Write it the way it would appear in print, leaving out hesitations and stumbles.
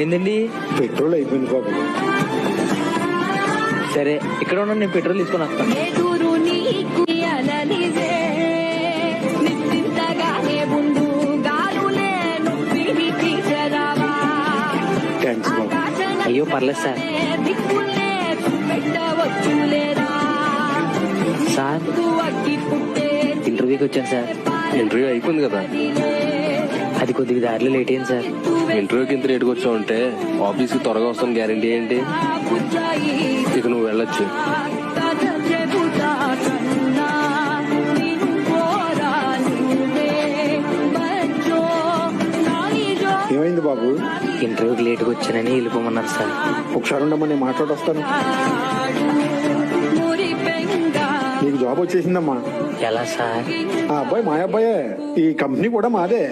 ఏమైందండి? పెట్రోల్ అయిపోయింది బాబు. సరే ఇక్కడ ఉన్న నేను పెట్రోల్ తీసుకొని వస్తాను. థ్యాంక్స్ బాబు. అయ్యో పర్లేదు సార్. సార్ ఇంటర్వ్యూకి వచ్చాను సార్. ఇంటర్వ్యూ అయిపోయింది కదా. అది కొద్దిగా దారిలో లేట్ అయింది సార్. ఇంటర్వ్యూకి ఇంత లేట్గా వచ్చావు అంటే ఆఫీస్కి త్వరగా వస్తాను గ్యారంటీ ఏంటి? ఇక నువ్వు వెళ్ళొచ్చు. ఏమైంది బాబు? ఇంటర్వ్యూకి లేట్గా వచ్చానని వెళ్ళిపోమన్నారు సార్. ఒకసారి ఉండమ్మా, నేను మాట్లాడొస్తాను. నీకు జాబ్ వచ్చేసిందమ్మా. ఎలా సార్? ఆ అబ్బాయి మా అబ్బాయే. ఈ కంపెనీ కూడా మాదే.